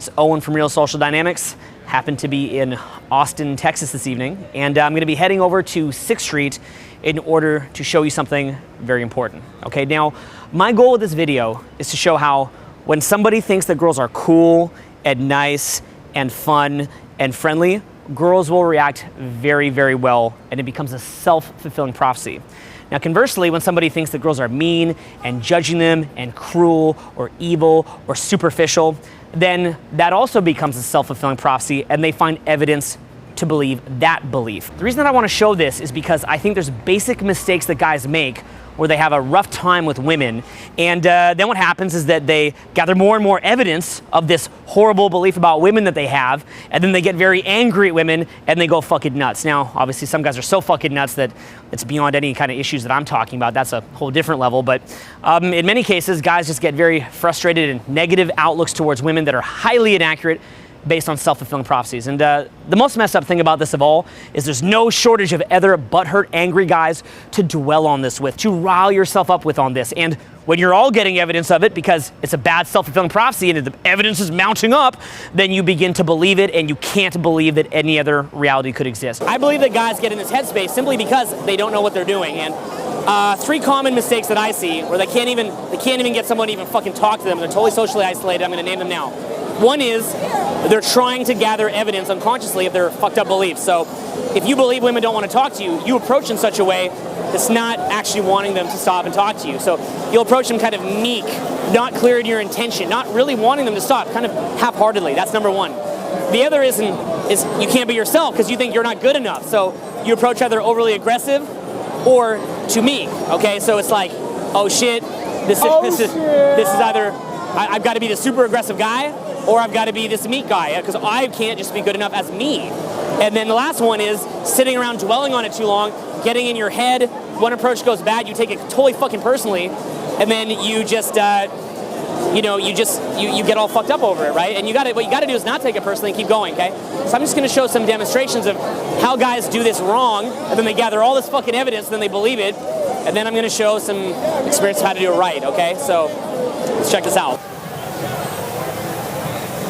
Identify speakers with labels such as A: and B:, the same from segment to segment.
A: It's Owen from Real Social Dynamics. Happen to be in Austin, Texas this evening, and I'm going to be heading over to 6th Street in order to show you something very important. Okay, now my goal with this video is to show how when somebody thinks that girls are cool and nice and fun and friendly, girls will react very, very well, and it becomes a self-fulfilling prophecy. Now conversely, when somebody thinks that girls are mean and judging them and cruel or evil or superficial, then that also becomes a self-fulfilling prophecy, and they find evidence to believe that belief. The reason that I want to show this is because I think there's basic mistakes that guys make where they have a rough time with women, and then what happens is that they gather more and more evidence of this horrible belief about women that they have, and then they get very angry at women and they go fucking nuts. Now, obviously some guys are so fucking nuts that it's beyond any kind of issues that I'm talking about. That's a whole different level, but in many cases, guys just get very frustrated and negative outlooks towards women that are highly inaccurate based on self-fulfilling prophecies. And the most messed up thing about this of all is there's no shortage of other butthurt, angry guys to dwell on this with, to rile yourself up with on this. And when you're all getting evidence of it because it's a bad self-fulfilling prophecy and the evidence is mounting up, then you begin to believe it, and you can't believe that any other reality could exist. I believe that guys get in this headspace simply because they don't know what they're doing. And 3 common mistakes that I see where they can't even get someone to even fucking talk to them. They're totally socially isolated. I'm going to name them now. One is they're trying to gather evidence unconsciously of their fucked up beliefs. So if you believe women don't want to talk to you, you approach in such a way that's not actually wanting them to stop and talk to you. So you'll approach them kind of meek, not clear in your intention, not really wanting them to stop, kind of half-heartedly. That's number one. The other is you can't be yourself because you think you're not good enough. So you approach either overly aggressive or too meek. Okay, so it's like, oh shit, this is either I've got to be the super aggressive guy, or I've got to be this meek guy, because I can't just be good enough as me. And then the last one is sitting around dwelling on it too long, getting in your head. One approach goes bad, you take it totally fucking personally, and then you just, you get all fucked up over it, right? And what you got to do is not take it personally and keep going, okay? So I'm just going to show some demonstrations of how guys do this wrong, and then they gather all this fucking evidence, and then they believe it, and then I'm going to show some experience of how to do it right, okay? So let's check this out.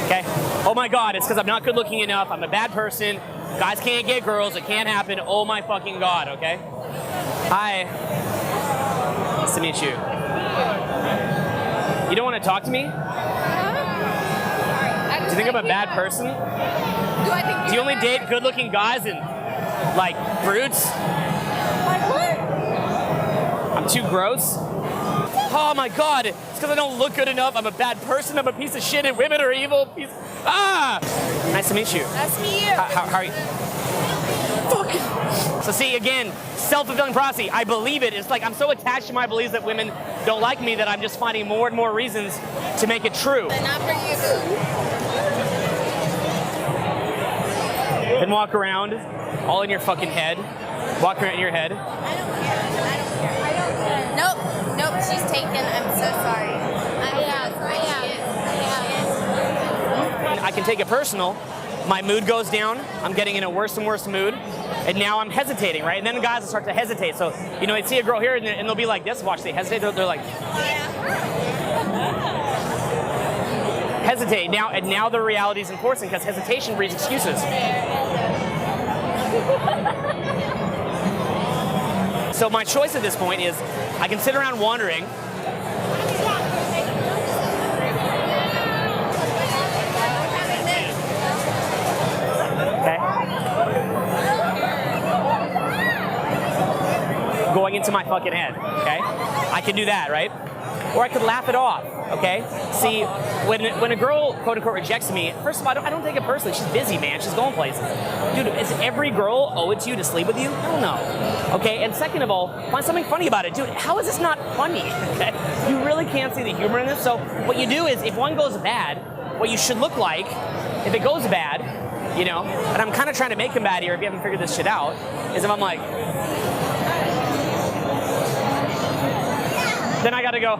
A: Okay. Oh my God, it's because I'm not good looking enough. I'm a bad person. Guys can't get girls. It can't happen. Oh my fucking God, okay? Hi. Nice to meet you. You don't want to talk to me? Do you think I'm a bad person? Do you only date good looking guys and like brutes?
B: Like what?
A: I'm too gross? Oh my God, it's because I don't look good enough. I'm a bad person. I'm a piece of shit, and women are evil. Nice to meet you.
B: Nice to meet you.
A: How are you? Fuck. So see, again, self-fulfilling prophecy. I believe it. It's like I'm so attached to my beliefs that women don't like me that I'm just finding more and more reasons to make it true.
B: But not for you.
A: Then walk around, all in your fucking head. Walk around in your head.
B: I don't care. Nope, she's taken. I'm so sorry.
A: I can take it personal. My mood goes down. I'm getting in a worse and worse mood. And now I'm hesitating, right? And then the guys will start to hesitate. So, they see a girl here and they'll be like this. Watch, they hesitate. They're like, hesitate. Now the reality is important because hesitation breeds excuses. So my choice at this point is I can sit around wandering. Okay. Going into my fucking head, okay? I can do that, right? Or I could laugh it off, okay? See, when a girl, quote unquote, rejects me, first of all, I don't take it personally. She's busy, man. She's going places. Dude, is every girl owe it to you to sleep with you? Hell no. Okay, and second of all, find something funny about it. Dude, how is this not funny? Okay? You really can't see the humor in this. So what you do is, if one goes bad, what you should look like, if it goes bad, and I'm kind of trying to make him bad here if you haven't figured this shit out, is if I'm like, then I gotta go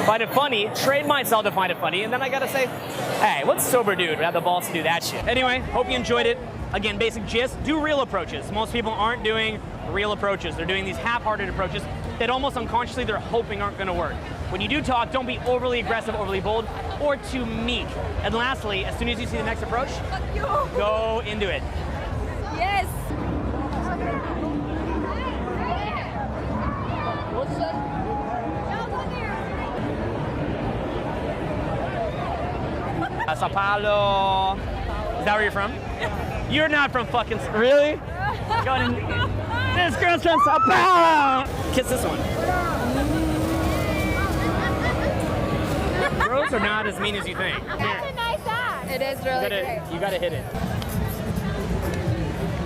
A: find it funny, trade myself to find it funny, and then I gotta say, hey, what sober dude would have the balls to do that shit? Anyway, hope you enjoyed it. Again, basic gist, do real approaches. Most people aren't doing real approaches. They're doing these half-hearted approaches that almost unconsciously they're hoping aren't gonna work. When you do talk, don't be overly aggressive, overly bold. or too meek? And lastly, as soon as you see the next approach, go into it.
B: Yes.
A: Sao Paulo. Is that where you're from? You're not from fucking, really? Going in, this girl's from Sao Paulo. Kiss this one. Girls are not as mean as you think.
B: That's a nice ass. It is really great.
A: You gotta hit it.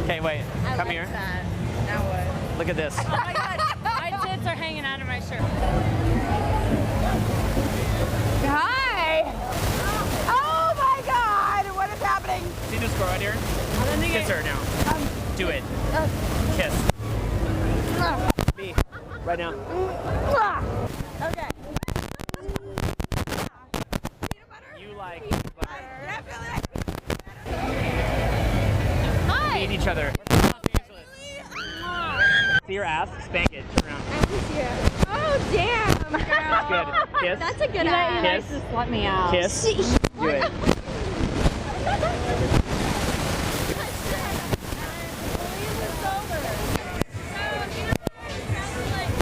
A: Okay, wait, come here.
B: That. Now what?
A: Look at this.
B: Oh my god, my tits are hanging out of my shirt. Hi! Oh my god, what is happening?
A: See this girl right here? Kiss her now. Do it. Kiss. Me. Right now.
B: Okay.
A: You like
B: Definitely.
A: meet each other. See your ass, spank it, turn around.
B: Oh damn,
A: That's good. Kiss.
B: That's a good ass.
A: Kiss.
C: Just let me out.
A: Kiss. Do it.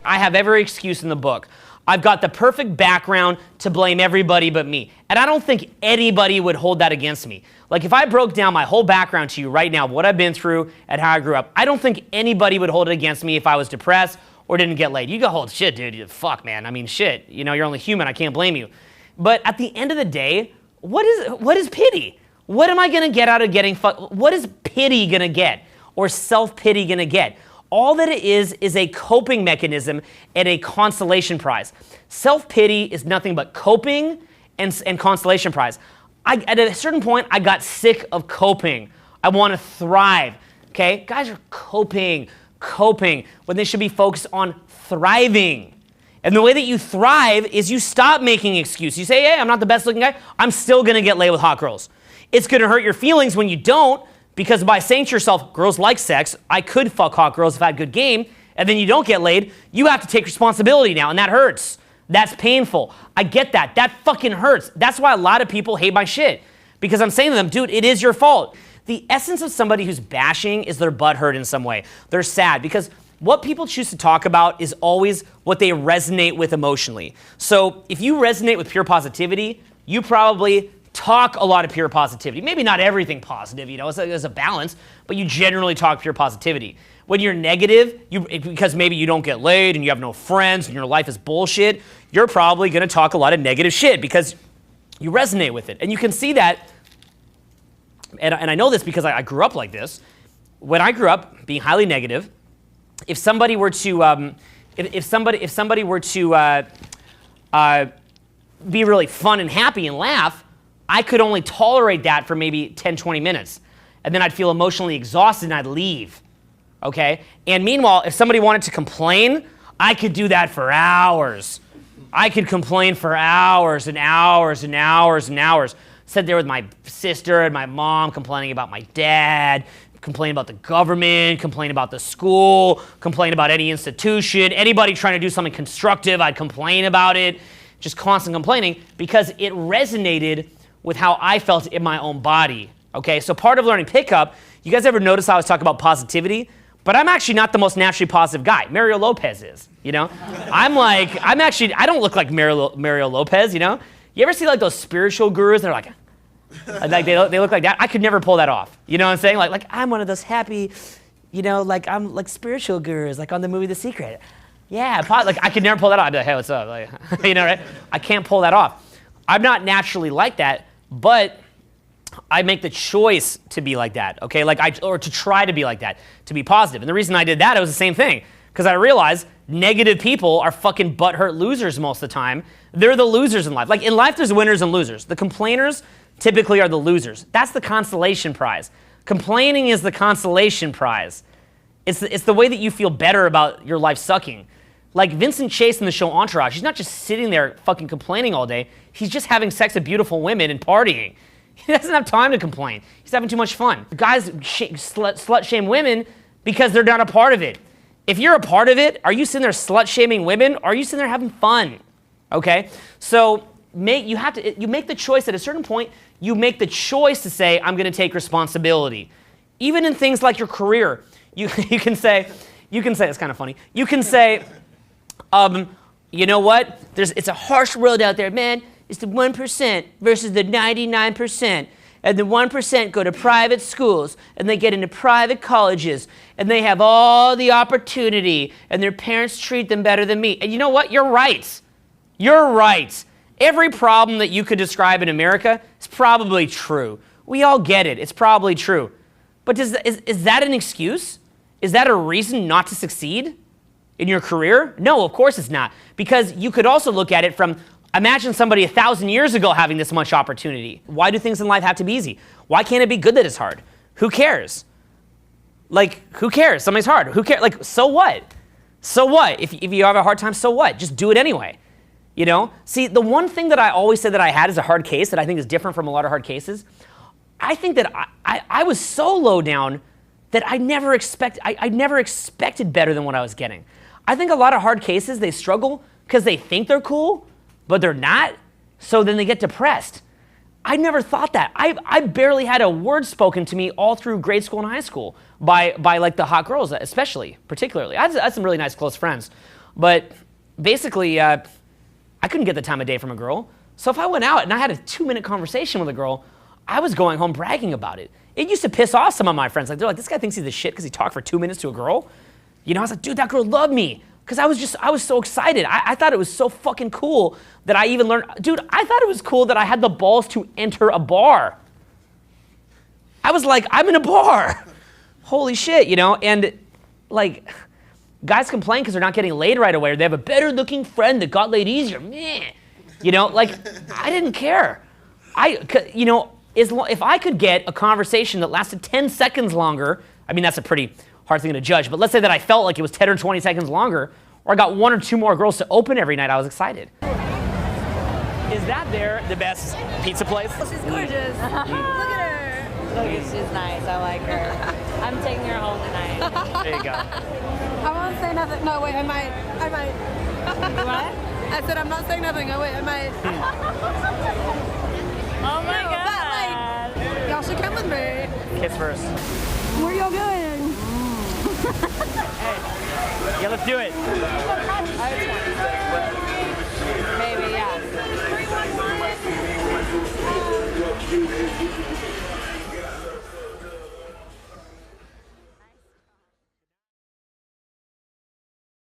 A: I have every excuse in the book. I've got the perfect background to blame everybody but me. And I don't think anybody would hold that against me. Like if I broke down my whole background to you right now, what I've been through and how I grew up, I don't think anybody would hold it against me if I was depressed or didn't get laid. You go, hold shit, dude. Fuck, man. I mean, shit. You know, you're only human. I can't blame you. But at the end of the day, what is pity? What am I going to get out of getting fucked? What is pity going to get? Or self-pity going to get? All that it is a coping mechanism and a consolation prize. Self-pity is nothing but coping and consolation prize. At a certain point, I got sick of coping. I want to thrive, okay? Guys are coping, when they should be focused on thriving. And the way that you thrive is you stop making excuses. You say, hey, I'm not the best looking guy. I'm still going to get laid with hot girls. It's going to hurt your feelings when you don't, because by saying to yourself, girls like sex, I could fuck hot girls if I had good game, and then you don't get laid, you have to take responsibility now, and that hurts. That's painful. I get that. That fucking hurts. That's why a lot of people hate my shit, because I'm saying to them, dude, it is your fault. The essence of somebody who's bashing is their butt hurt in some way. They're sad, because what people choose to talk about is always what they resonate with emotionally. So if you resonate with pure positivity, you probably talk a lot of pure positivity. Maybe not everything positive, you know, it's a balance, but you generally talk pure positivity. When you're negative, because maybe you don't get laid and you have no friends and your life is bullshit, you're probably going to talk a lot of negative shit because you resonate with it. And you can see that, and I know this because I grew up like this. When I grew up being highly negative, if somebody were to be really fun and happy and laugh, I could only tolerate that for maybe 10, 20 minutes. And then I'd feel emotionally exhausted and I'd leave, okay? And meanwhile, if somebody wanted to complain, I could do that for hours. I could complain for hours and hours and hours and hours. Sat there with my sister and my mom complaining about my dad, complain about the government, complain about the school, complain about any institution, anybody trying to do something constructive, I'd complain about it. Just constant complaining because it resonated with how I felt in my own body, okay? So part of learning pickup, you guys ever notice how I was talking about positivity? But I'm actually not the most naturally positive guy. Mario Lopez is, you know? I don't look like Mario Lopez, you know? You ever see like those spiritual gurus that are like they look like that? I could never pull that off. You know what I'm saying? Like I'm one of those happy, you know, like I'm like spiritual gurus, like on the movie The Secret. Yeah, like I could never pull that off. I'd be like, hey, what's up? Like, you know, right? I can't pull that off. I'm not naturally like that. But I make the choice to be like that, okay? Or to try to be like that, to be positive. And the reason I did that, it was the same thing. Because I realized negative people are fucking butthurt losers most of the time. They're the losers in life. Like in life, there's winners and losers. The complainers typically are the losers. That's the consolation prize. Complaining is the consolation prize. It's the way that you feel better about your life sucking. Like Vincent Chase in the show Entourage, he's not just sitting there fucking complaining all day. He's just having sex with beautiful women and partying. He doesn't have time to complain. He's having too much fun. Guys slut shame women because they're not a part of it. If you're a part of it, are you sitting there slut shaming women? Or are you sitting there having fun? Okay? So you make the choice at a certain point, you make the choice to say, I'm going to take responsibility. Even in things like your career, you can say, it's kind of funny, you can say, you know what, it's a harsh world out there, man. It's the 1% versus the 99%. And the 1% go to private schools, and they get into private colleges, and they have all the opportunity, and their parents treat them better than me. And you know what? You're right. You're right. Every problem that you could describe in America is probably true. We all get it. It's probably true. But is that an excuse? Is that a reason not to succeed in your career? No, of course it's not. Because you could also look at it from, imagine somebody 1,000 years ago having this much opportunity. Why do things in life have to be easy? Why can't it be good that it's hard? Who cares? Like, who cares? Something's hard. Who cares? Like, so what? So what? If you have a hard time, so what? Just do it anyway. You know? See, the one thing that I always said that I had as a hard case that I think is different from a lot of hard cases, I think that I was so low down that I never expected better than what I was getting. I think a lot of hard cases, they struggle because they think they're cool, but they're not, so then they get depressed. I never thought that. I barely had a word spoken to me all through grade school and high school by like the hot girls, especially, particularly. I had some really nice close friends, but basically, I couldn't get the time of day from a girl. So if I went out and I had a 2-minute conversation with a girl, I was going home bragging about it. It used to piss off some of my friends. Like, they're like, this guy thinks he's the shit because he talked for 2 minutes to a girl. You know, I was like, dude, that girl loved me. Because I was so excited. I thought it was so fucking cool that I even learned. Dude, I thought it was cool that I had the balls to enter a bar. I was like, I'm in a bar. Holy shit, you know? And like, guys complain because they're not getting laid right away, or they have a better looking friend that got laid easier. Meh. You know, like, I didn't care. You know, if I could get a conversation that lasted 10 seconds longer, I mean, that's a pretty hard thing to judge, but let's say that I felt like it was 10 or 20 seconds longer, or I got 1 or 2 more girls to open every night, I was excited. Is that there the best pizza place?
B: She's gorgeous. Look at her.
C: Look, she's nice. I like her. I'm taking her home tonight.
A: There you go.
B: I won't say nothing. No, wait, I might.
C: What?
B: I said I'm not saying nothing. Oh, wait, I might.
C: Oh my
B: No,
C: god.
B: but, like, y'all should come with me.
A: Kiss first.
B: Where y'all going?
A: Hey. Yeah, let's do it.